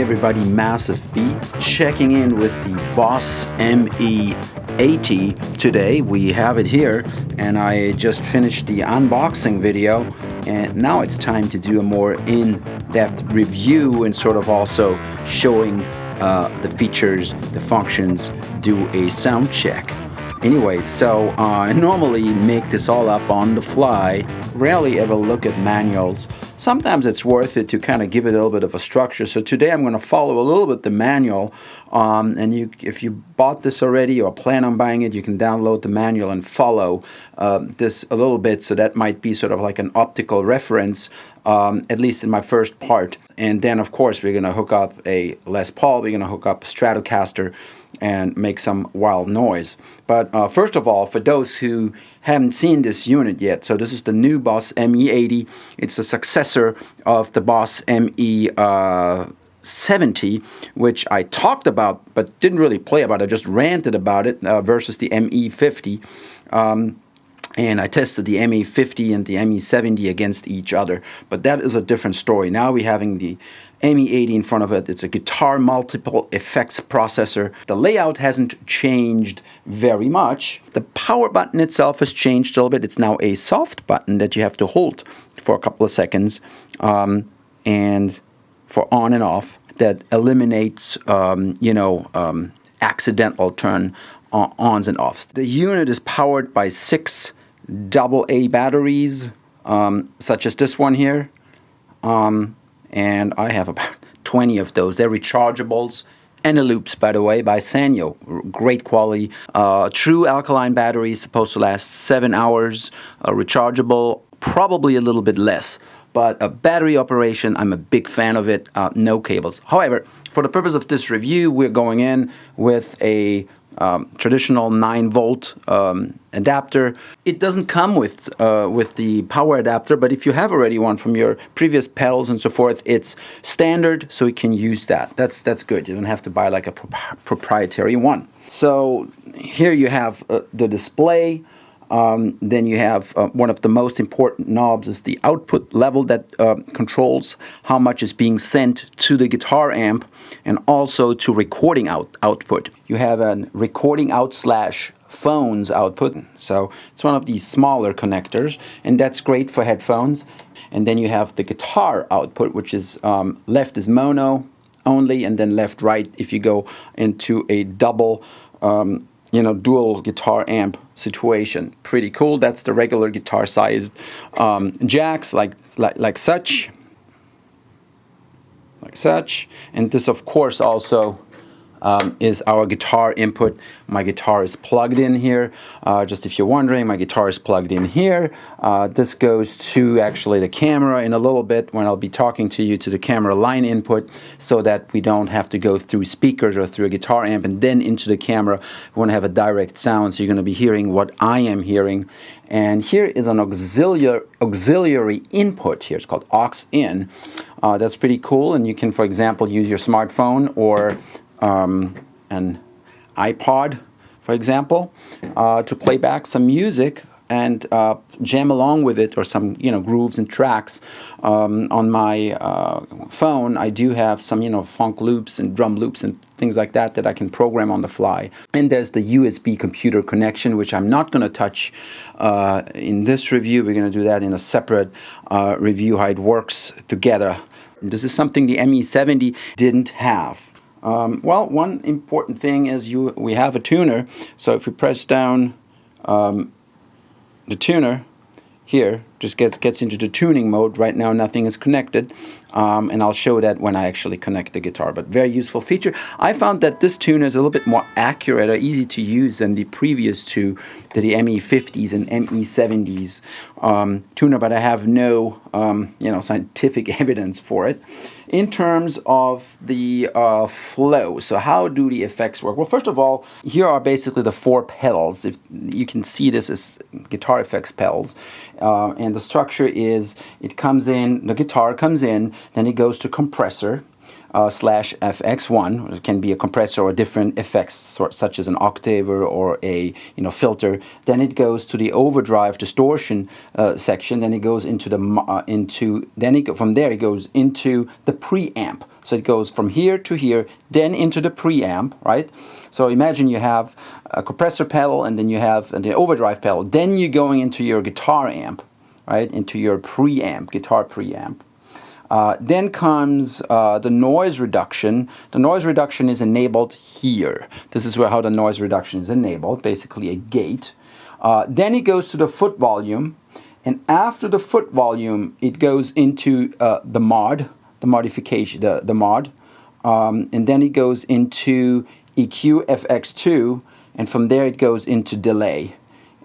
everybody, Massive Beats checking in with the Boss ME-80 today. We have it here, and I just finished the unboxing video, and now it's time to do a more in-depth review and sort of also showing the features, the functions, do a sound check. Anyway, so I normally make this all up on the fly, rarely ever look at manuals. Sometimes it's worth it to kind of give it a little bit of a structure. So today I'm going to follow a little bit the manual, and if you bought this already or plan on buying it, you can download the manual and follow this a little bit. So that might be sort of like an optical reference, at least in my first part. And then, of course, we're going to hook up a Les Paul, we're going to hook up a Stratocaster, and make some wild noise. But first of all, for those who haven't seen this unit yet, so this is the new Boss ME-80. It's a successor of the Boss ME-70, which I talked about but didn't really play about. I just ranted about it versus the ME-50. And I tested the ME-50 and the ME-70 against each other. But that is a different story. Now we're having the ME-80 in front of it. It's a guitar multiple effects processor. The layout hasn't changed very much. The power button itself has changed a little bit. It's now a soft button that you have to hold for a couple of seconds, and for on and off. That eliminates, accidental turn ons and offs. The unit is powered by 6 AA batteries, such as this one here. And I have about 20 of those. They're rechargeables. Loops, by the way, by Sanyo. Great quality. True alkaline battery, supposed to last 7 hours. Rechargeable, probably a little bit less. But a battery operation, I'm a big fan of it. No cables. However, for the purpose of this review, we're going in with a traditional 9-volt adapter. It doesn't come with the power adapter, but if you have already one from your previous pedals and so forth, it's standard, so you can use that. That's good. You don't have to buy like a proprietary one. So here you have the display. Then you have one of the most important knobs is the output level that controls how much is being sent to the guitar amp and also to recording output. You have a recording out / phones output. So it's one of these smaller connectors, and that's great for headphones. And then you have the guitar output, which is left is mono only, and then left right if you go into a double dual guitar amp situation. Pretty cool. That's the regular guitar sized jacks like such. And this, of course, also is our guitar input. My guitar is plugged in here. Just if you're wondering, my guitar is plugged in here. This goes to actually the camera in a little bit when I'll be talking to you, to the camera line input, so that we don't have to go through speakers or through a guitar amp and then into the camera. We want to have a direct sound, so you're going to be hearing what I am hearing. And here is an auxiliary input here. It's called aux in. That's pretty cool, and you can, for example, use your smartphone or an iPod, for example, to play back some music and jam along with it, or some grooves and tracks. On my phone, I do have some funk loops and drum loops and things like that I can program on the fly. And there's the USB computer connection, which I'm not going to touch in this review. We're going to do that in a separate review, how it works together. This is something the ME-70 didn't have. Well, one important thing is we have a tuner. So if you press down the tuner here, just gets into the tuning mode. Right now nothing is connected, and I'll show that when I actually connect the guitar, but very useful feature. I found that this tuner is a little bit more accurate or easy to use than the previous two, the ME-50s and ME-70s tuner, but I have no scientific evidence for it. In terms of the flow, so how do the effects work? Well, first of all, here are basically the 4 pedals. If you can see this as guitar effects pedals, and the structure is, the guitar comes in, then it goes to compressor, /FX1. It can be a compressor or different effects, such as an octaver or a filter. Then it goes to the overdrive distortion section. Then it goes into the from there it goes into the preamp. So it goes from here to here, then into the preamp, right? So imagine you have a compressor pedal, and then you have an overdrive pedal. Then you're going into your guitar amp, right? Into your preamp, guitar preamp. Then comes the noise reduction. The noise reduction is enabled here. This is how the noise reduction is enabled, basically a gate. Then it goes to the foot volume, and after the foot volume, it goes into the mod, the modification, the mod, and then it goes into EQ FX2, and from there it goes into delay,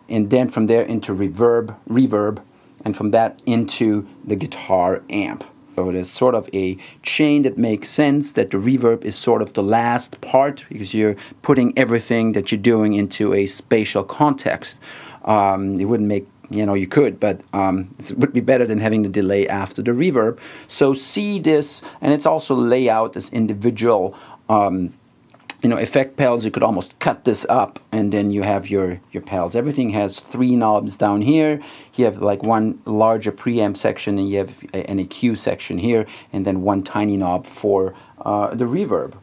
and then from there into reverb, and from that into the guitar amp. So it is sort of a chain that makes sense, that the reverb is sort of the last part, because you're putting everything that you're doing into a spatial context. It wouldn't make, you could, but it would be better than having the delay after the reverb. So see this, and it's also laid out as individual effect pedals. You could almost cut this up, and then you have your pedals. Everything has 3 knobs down here. You have like one larger preamp section, and you have an EQ section here, and then one tiny knob for the reverb.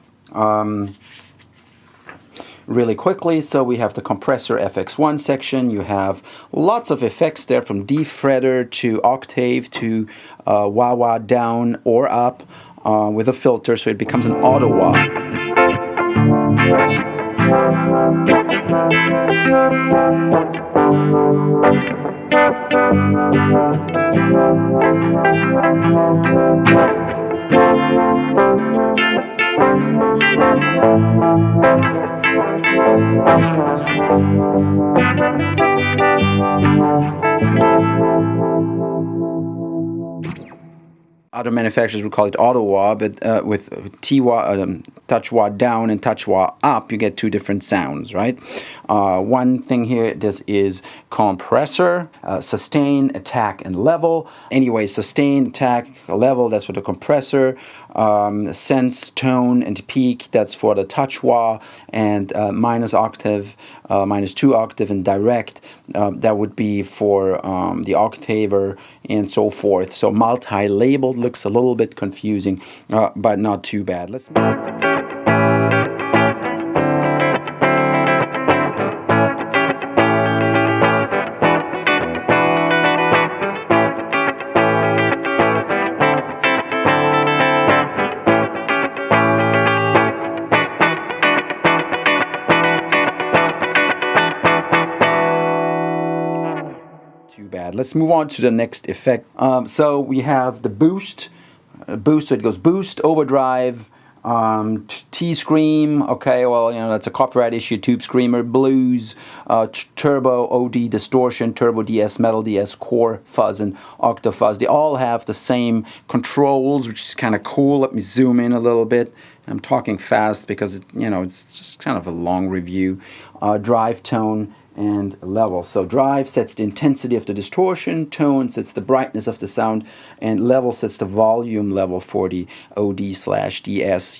Really quickly, so we have the compressor FX1 section. You have lots of effects there, from defretter to octave to wah-wah down or up with a filter, so it becomes an auto wah. Other manufacturers would call it auto wah, but with T-wah, touch wah down and touch wah up, you get 2 different sounds, right? One thing here, this is compressor, sustain, attack, and level. Anyway, sustain, attack, level, that's for the compressor. Sense, tone, and peak, that's for the touch wah, and minus octave, minus 2 octave, and direct, that would be for the octaver, and so forth. So multi-labeled looks a little bit confusing, but not too bad. Let's Let's move on to the next effect. So we have the boost. So it goes boost, overdrive, T-scream. Okay, well, that's a copyright issue. Tube screamer, blues, turbo, OD, distortion, turbo DS, metal DS, core, fuzz, and octave fuzz. They all have the same controls, which is kind of cool. Let me zoom in a little bit. I'm talking fast because it's just kind of a long review. Drive, tone, and level. So drive sets the intensity of the distortion, tone sets the brightness of the sound, and level sets the volume level for the OD/DS.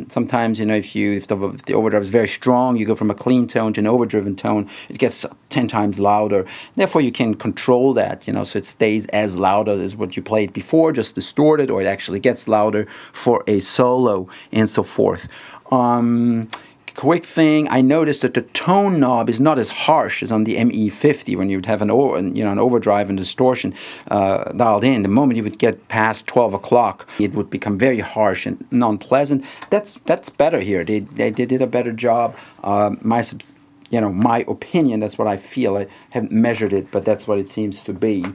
Sometimes if the overdrive is very strong, you go from a clean tone to an overdriven tone, it gets 10 times louder. Therefore, you can control that. So it stays as loud as what you played before, just distorted, or it actually gets louder for a solo, and so forth. Quick thing, I noticed that the tone knob is not as harsh as on the ME-50 when you'd have an overdrive and distortion dialed in. The moment you would get past 12 o'clock, it would become very harsh and non-pleasant. That's better here. They did a better job. My opinion, that's what I feel. I haven't measured it, but that's what it seems to be.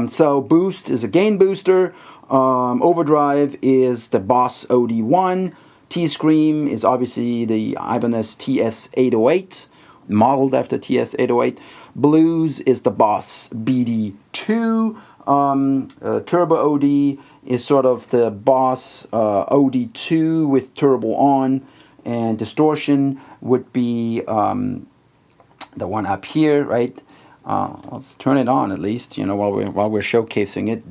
So boost is a gain booster. Overdrive is the Boss OD1. T-scream is obviously the Ibanez TS-808, modeled after TS-808. Blues is the Boss BD2. Turbo OD is sort of the Boss OD2 with turbo on. And distortion would be the one up here, right? Let's turn it on at least, while we're showcasing it.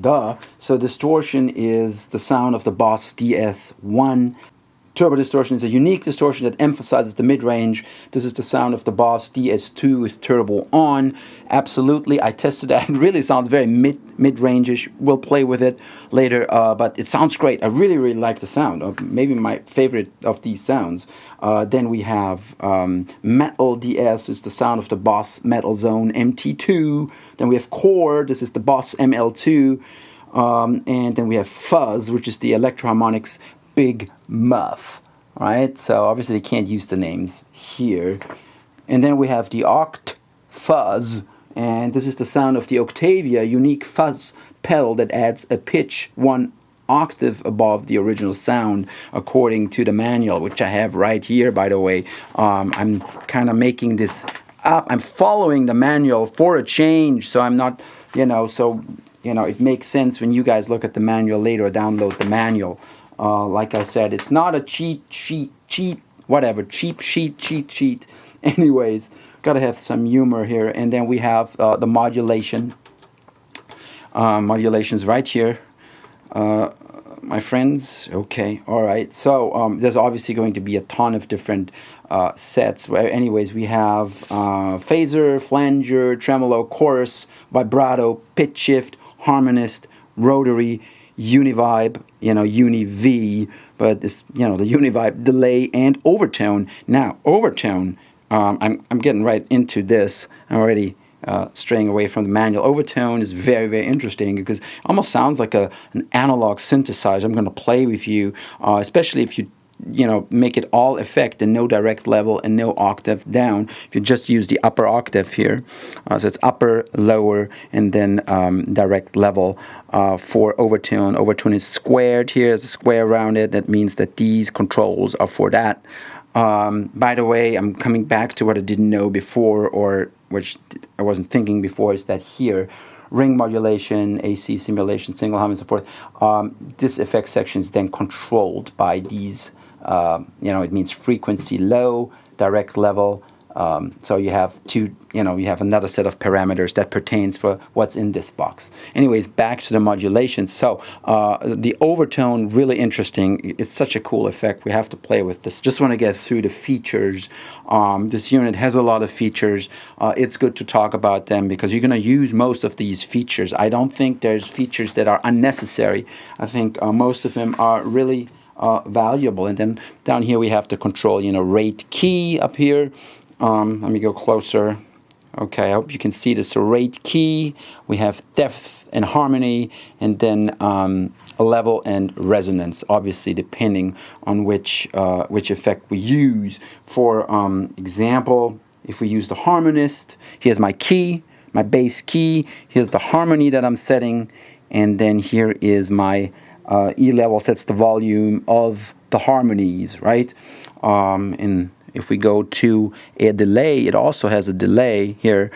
So distortion is the sound of the Boss DS-1. Turbo distortion is a unique distortion that emphasizes the mid-range. This is the sound of the Boss DS2 with turbo on. Absolutely, I tested that. It really sounds very mid-range-ish. We'll play with it later, but it sounds great. I really, really like the sound. Maybe my favorite of these sounds. Then we have Metal DS is the sound of the Boss Metal Zone MT2. Then we have Core. This is the Boss ML2. And then we have Fuzz, which is the Electro-Harmonix Big Muff, right? So obviously they can't use the names here. And then we have the Oct Fuzz, and this is the sound of the Octavia unique fuzz pedal that adds a pitch 1 octave above the original sound according to the manual, which I have right here, by the way. I'm kind of making this up. I'm following the manual for a change, so I'm not, it makes sense when you guys look at the manual later or download the manual. Like I said, it's not a cheat sheet. Anyways, gotta have some humor here. And then we have the modulation. Modulation's right here, my friends. Okay, all right. So there's obviously going to be a ton of different sets. Anyways, we have phaser, flanger, tremolo, chorus, vibrato, pitch shift, harmonist, rotary, univibe, uni-V, but this, the univibe, delay, and overtone. Now, overtone, I'm getting right into this. I'm already straying away from the manual. Overtone is very, very interesting because it almost sounds like an analog synthesizer. I'm going to play with you, especially if you make it all effect and no direct level and no octave down. If you just use the upper octave here, so it's upper, lower, and then direct level for overtone. Overtone is squared here, there's a square around it. That means that these controls are for that. By the way, I'm coming back to what I didn't know before, or which I wasn't thinking before, is that here, ring modulation, AC simulation, single hum, and so forth, this effect section is then controlled by these. It means frequency low, direct level. So you have you have another set of parameters that pertains for what's in this box. Anyways, back to the modulation. So the overtone, really interesting. It's such a cool effect. We have to play with this. Just want to get through the features. This unit has a lot of features. It's good to talk about them because you're going to use most of these features. I don't think there's features that are unnecessary. I think most of them are really valuable. And then down here we have the control, rate key up here. Let me go closer. Okay, I hope you can see this. So rate key, we have depth and harmony, and then level and resonance, obviously depending on which effect we use. For example, if we use the harmonist, here's my key, my bass key, here's the harmony that I'm setting, and then here is my E level sets the volume of the harmonies, right? And if we go to a delay, it also has a delay here.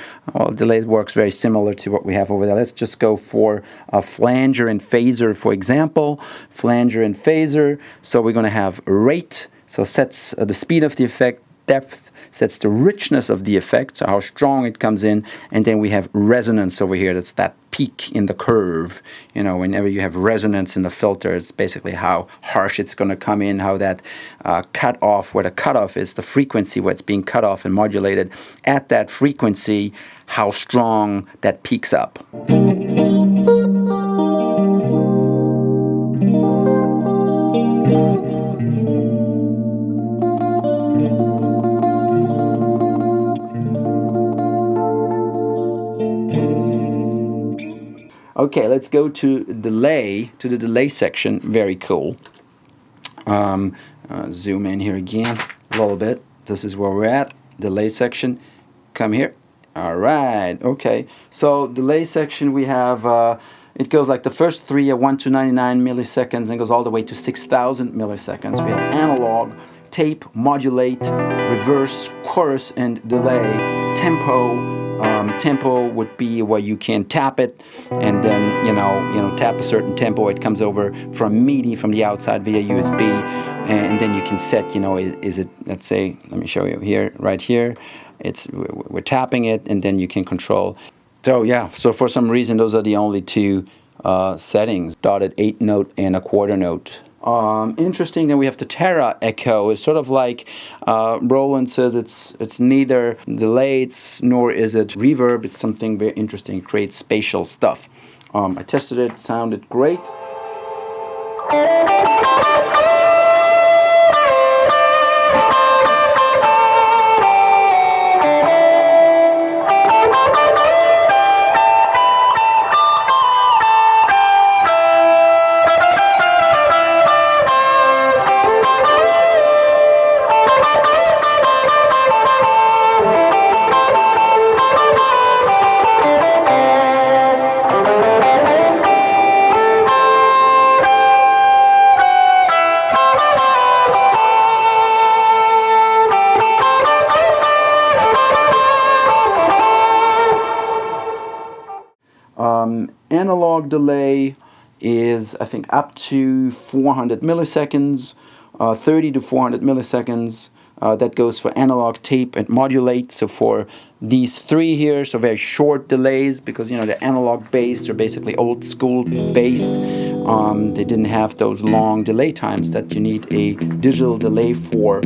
Delay works very similar to what we have over there. Let's just go for a flanger and phaser, for example. Flanger and phaser. So we're going to have rate, so sets the speed of the effect, depth, sets the richness of the effect, so how strong it comes in, and then we have resonance over here. That's that peak in the curve. Whenever you have resonance in the filter, it's basically how harsh it's going to come in, how that cutoff, where the cutoff is, the frequency where it's being cut off and modulated at that frequency, how strong that peaks up. Okay, let's go to the delay section. Very cool. Zoom in here again a little bit. This is where we're at. Delay section. Come here. All right. Okay. So delay section, we have it goes like the first three are 1 to 99 milliseconds and goes all the way to 6,000 milliseconds. We have analog, tape, modulate, reverse, chorus, and delay. Tempo would be where you can tap it, and then tap a certain tempo. It comes over from MIDI from the outside via USB, and then you can set. Is it? Let's say, let me show you here, right here. We're tapping it, and then you can control. So yeah. So for some reason, those are the only two settings: dotted 8 note and a quarter note. Interesting. Then we have the Terra Echo. It's sort of like Roland says, it's neither delayed nor is it reverb. It's something very interesting. It creates spatial stuff. I tested it. Sounded great. Analog delay is, I think, up to 400 milliseconds, 30 to 400 milliseconds. That goes for analog, tape, and modulate. So for these three here, so very short delays, because, you know, they're analog based, they're basically old school based. They didn't have those long delay times that you need a digital delay for.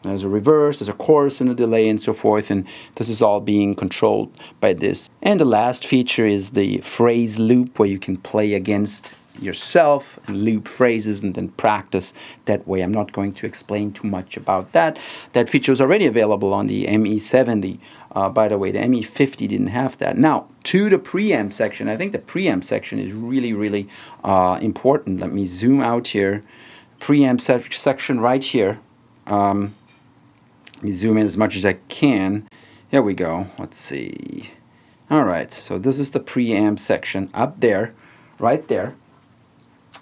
There's a reverse, there's a chorus and a delay and so forth, and this is all being controlled by this. And the last feature is the phrase loop, where you can play against yourself and loop phrases and then practice that way. I'm not going to explain too much about that. That feature is already available on the ME-70. By the way, the ME-50 didn't have that. Now, to the preamp section. I think the preamp section is really, really important. Let me zoom out here. Preamp section right here. Let me zoom in as much as I can. Here we go. Let's see. All right, so this is the preamp section up there, right there.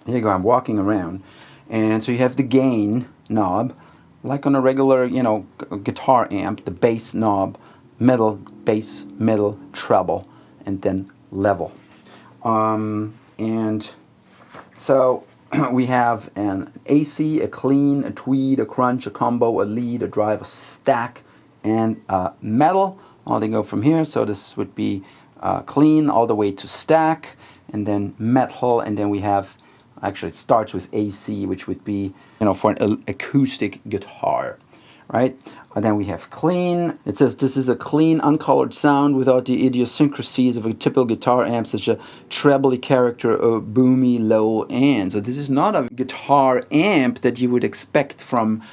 Here you go. I'm walking around, and so you have the gain knob, like on a regular, you know, guitar amp. The bass knob, middle, bass, middle, treble, and then level. And so we have an AC, a clean, a tweed, a crunch, a combo, a lead, a drive, a stack, and a metal. All they go from here. So this would be clean all the way to stack, and then metal, and then we have, actually it starts with AC, which would be, you know, for an acoustic guitar, right? And then we have clean. It says this is a clean, uncolored sound without the idiosyncrasies of a typical guitar amp, such a trebly character or boomy low end. So this is not a guitar amp that you would expect from,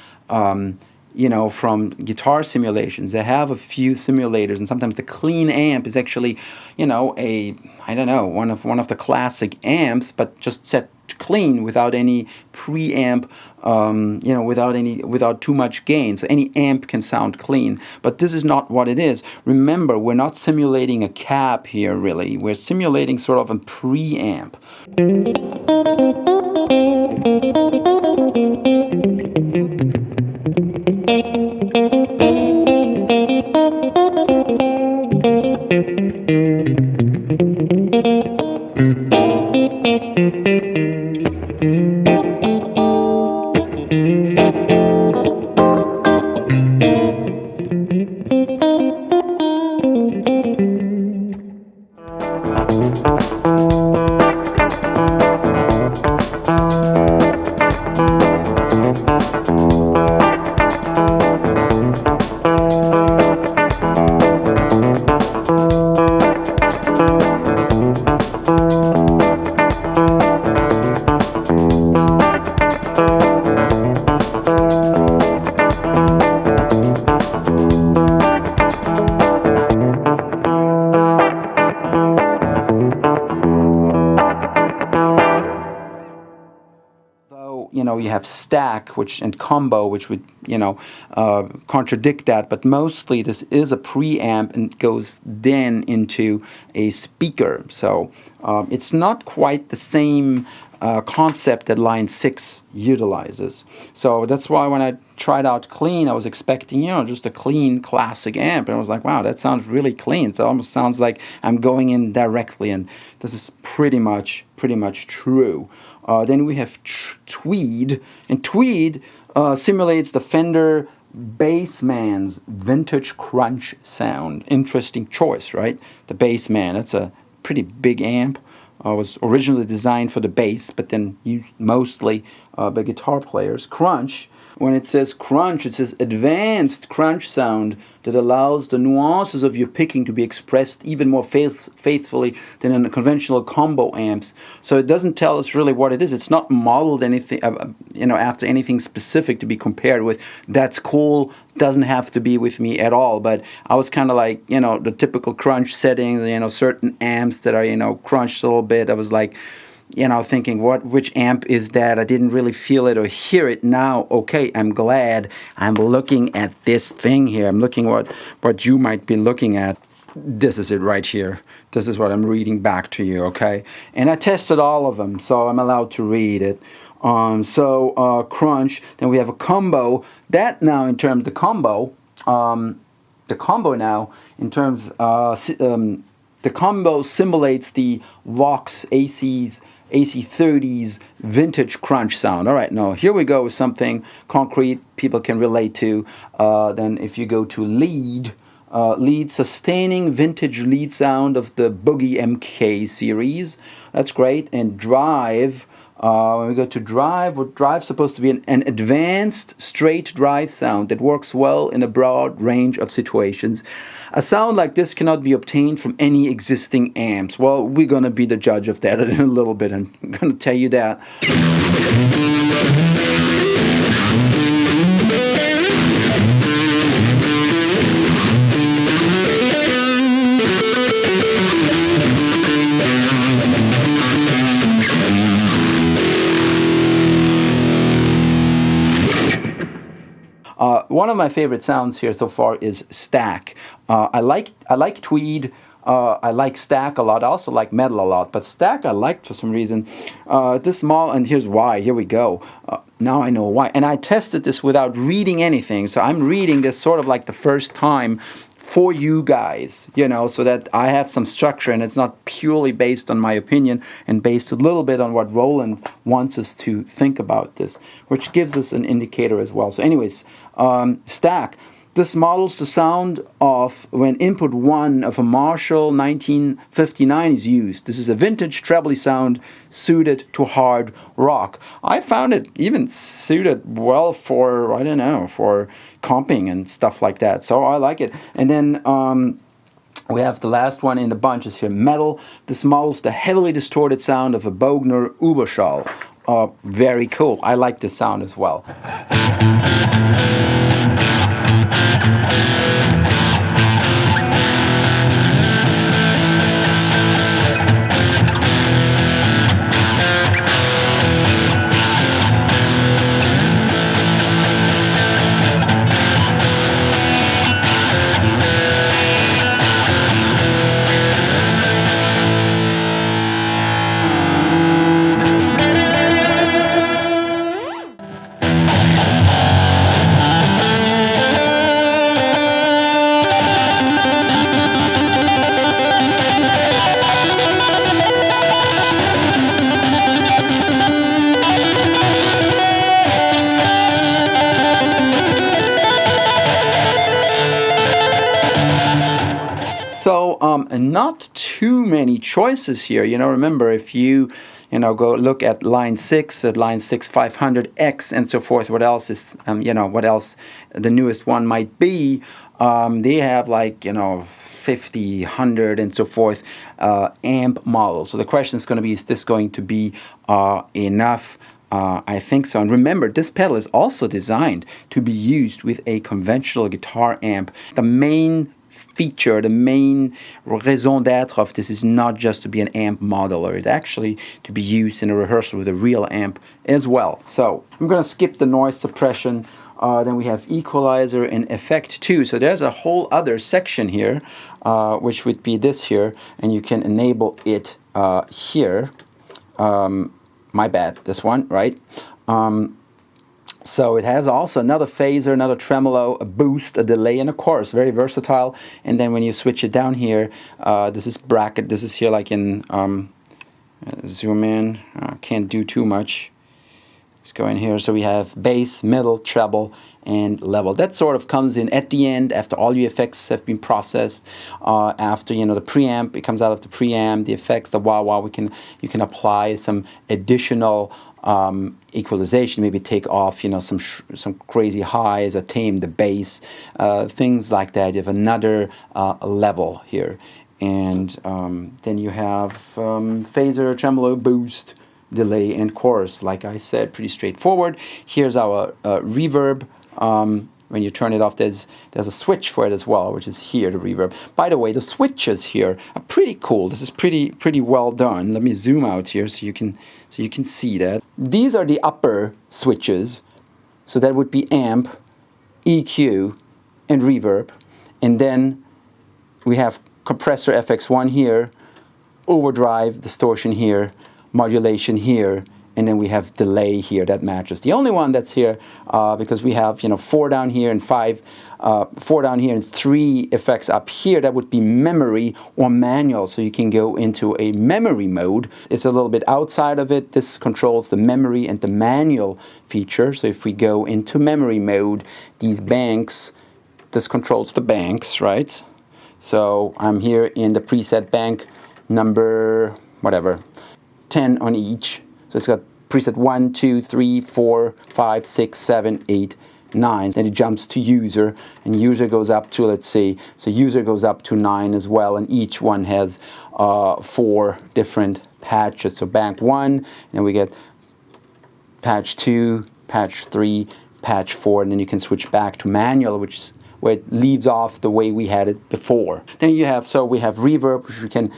you know, from guitar simulations. They have a few simulators, and sometimes the clean amp is actually, you know, I don't know, one of the classic amps, but just set clean without any preamp, you know, without too much gain. So any amp can sound clean, but this is not what it is. Remember, we're not simulating a cab here, really. We're simulating sort of a preamp. You know, you have stack, and combo, which would, you know, contradict that, but mostly this is a preamp and goes then into a speaker. So it's not quite the same concept that line 6 utilizes. So that's why when I tried out clean, I was expecting, you know, just a clean classic amp, and I was like, wow, that sounds really clean. It almost sounds like I'm going in directly, and this is pretty much true. Then we have Tweed, and Tweed simulates the Fender Bassman's vintage crunch sound. Interesting choice, right? The Bassman, that's a pretty big amp. Was originally designed for the bass, but then used mostly by guitar players. Crunch, when it says crunch, it says advanced crunch sound that allows the nuances of your picking to be expressed even more faithfully than in the conventional combo amps. So it doesn't tell us really what it is. It's not modeled anything, after anything specific to be compared with. That's cool. Doesn't have to be with me at all. But I was kind of like, the typical crunch settings. Certain amps that are crunched a little bit. I was like, thinking, which amp is that? I didn't really feel it or hear it. Now, okay, I'm glad I'm looking at this thing here. I'm looking what you might be looking at. This is it right here. This is what I'm reading back to you, okay? And I tested all of them, so I'm allowed to read it. Crunch. Then we have a combo. That now, in terms of the combo now, in terms, the combo simulates the Vox AC30's vintage crunch sound. All right, now here we go with something concrete people can relate to. Then if you go to lead sustaining vintage lead sound of the Boogie MK series. That's great. And drive. When we go to drive, drive's supposed to be an advanced straight drive sound that works well in a broad range of situations. A sound like this cannot be obtained from any existing amps. Well, we're going to be the judge of that in a little bit. I'm going to tell you that. One of my favorite sounds here so far is Stack. I like Tweed. I like Stack a lot. I also like Metal a lot, but Stack I liked for some reason. This small, and here's why. Here we go. Now I know why. And I tested this without reading anything, so I'm reading this sort of like the first time for you guys, so that I have some structure and it's not purely based on my opinion and based a little bit on what Roland wants us to think about this, which gives us an indicator as well. So anyways, Stack. This models the sound of when input 1 of a Marshall 1959 is used. This is a vintage trebly sound suited to hard rock. I found it even suited well for, for comping and stuff like that. So I like it. And then we have the last one in the bunch is here, Metal. This models the heavily distorted sound of a Bogner Überschall. Very cool. I like this sound as well. So not too many choices here. Remember, if you go look at line 6, at line 6 500X and so forth, what else is, what else the newest one might be, they have 50, 100 and so forth amp models. So the question is going to be, is this going to be enough? I think so. And remember, this pedal is also designed to be used with a conventional guitar amp. The main feature, the main raison d'etre of this is not just to be an amp modeler. It's actually to be used in a rehearsal with a real amp as well. So I'm going to skip the noise suppression. Then we have equalizer and effect 2. So there's a whole other section here, which would be this here, and you can enable it here. my bad, this one, right? So it has also another phaser, another tremolo, a boost, a delay, and a chorus. Very versatile. And then when you switch it down here, this is bracket. This is here like in, zoom in. Can't do too much. Let's go in here. So we have bass, middle, treble, and level. That sort of comes in at the end after all your effects have been processed. After the preamp, it comes out of the preamp. The effects, the wah-wah, you can apply some additional equalization, maybe take off some crazy highs or tame the bass, things like that. You have another level here, and then you have phaser, tremolo, boost, delay, and chorus. Like I said, pretty straightforward. Here's our reverb. When you turn it off, there's a switch for it as well, which is here, the reverb. By the way, the switches here are pretty cool. This is pretty well done. Let me zoom out here so you can see that. These are the upper switches. So that would be amp, EQ, and reverb. And then we have compressor FX1 here, overdrive, distortion here, modulation here, and then we have delay here that matches. The only one that's here, because we have 4 down here and 4 down here and 3 effects up here, that would be memory or manual. So you can go into a memory mode. It's a little bit outside of it. This controls the memory and the manual feature. So if we go into memory mode, these banks, this controls the banks, right? So I'm here in the preset bank number, whatever, 10 on each. So it's got preset 1, 2, 3, 4, 5, 6, 7, 8, 9. Then it jumps to user, and user goes up to, let's see, so user goes up to 9 as well, and each one has 4 different patches. So bank 1, and we get patch 2, patch 3, patch 4, and then you can switch back to manual, which is where it leaves off the way we had it before. Then we have reverb, which we can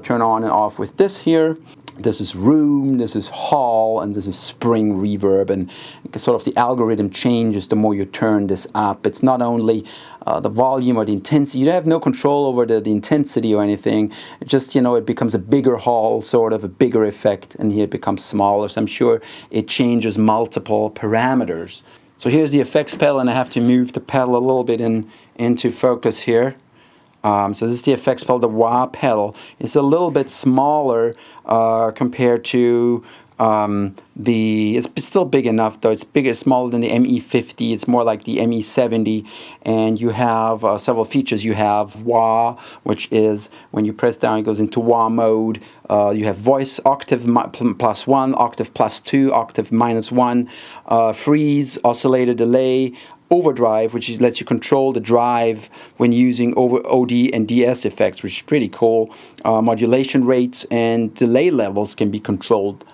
turn on and off with this here. This is room, this is hall, and this is spring reverb, and sort of the algorithm changes the more you turn this up. It's not only the volume or the intensity. You have no control over the intensity or anything. It just, it becomes a bigger hall, sort of a bigger effect, and here it becomes smaller. So I'm sure it changes multiple parameters. So here's the effects pedal, and I have to move the pedal a little bit into focus here. So this is the effects pedal. The wah pedal is a little bit smaller compared to it's still big enough though. It's smaller than the ME-50. It's more like the ME-70, and you have several features. You have wah, which is when you press down, it goes into wah mode. You have voice octave +1, octave +2, octave -1, freeze, oscillator, delay, overdrive, which lets you control the drive when using OD and DS effects, which is pretty cool. Modulation rates and delay levels can be controlled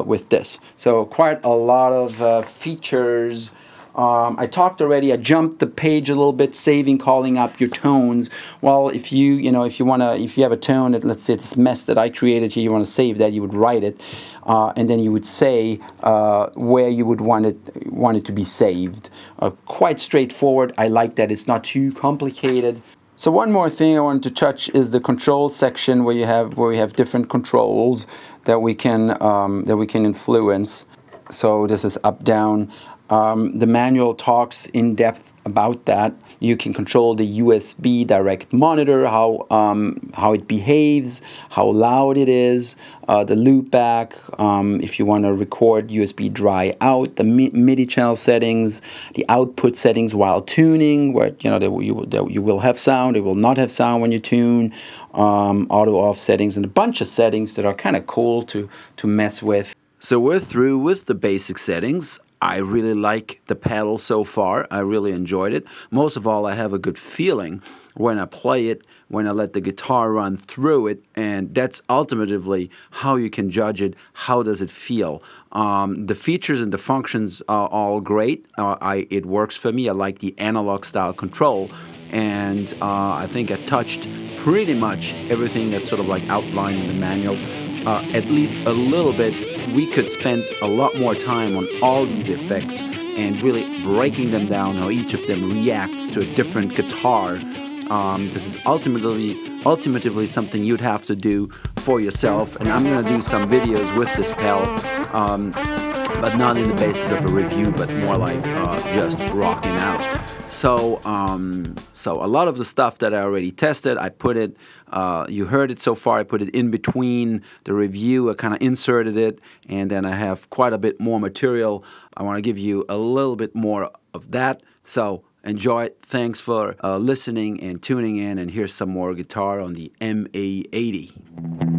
with this. So quite a lot of features. I talked already. I jumped the page a little bit, saving, calling up your tones. Well, if you have a tone that, let's say, this mess that I created here, you want to save that, you would write it, and then you would say where you would want it to be saved. Quite straightforward. I like that it's not too complicated. So one more thing I wanted to touch is the control section, where we have different controls that we can influence. So this is up, down. The manual talks in depth about that. You can control the USB direct monitor, how it behaves, how loud it is, the loopback, if you want to record USB dry out, the MIDI channel settings, the output settings while tuning, where you will have sound, it will not have sound when you tune, auto off settings, and a bunch of settings that are kind of cool to mess with. So we're through with the basic settings. I really like the pedal so far. I really enjoyed it. Most of all, I have a good feeling when I play it, when I let the guitar run through it, and that's ultimately how you can judge it. How does it feel? The features and the functions are all great. It works for me. I like the analog style control, and I think I touched pretty much everything that's sort of like outlined in the manual. At least a little bit. We could spend a lot more time on all these effects and really breaking them down, how each of them reacts to a different guitar. This is ultimately something you'd have to do for yourself, and I'm going to do some videos with this pedal but not in the basis of a review, but more like just rocking out. So, so a lot of the stuff that I already tested, I put it, you heard it so far, I put it in between the review, I kind of inserted it, and then I have quite a bit more material. I want to give you a little bit more of that, so enjoy it. Thanks for listening and tuning in, and here's some more guitar on the ME-80.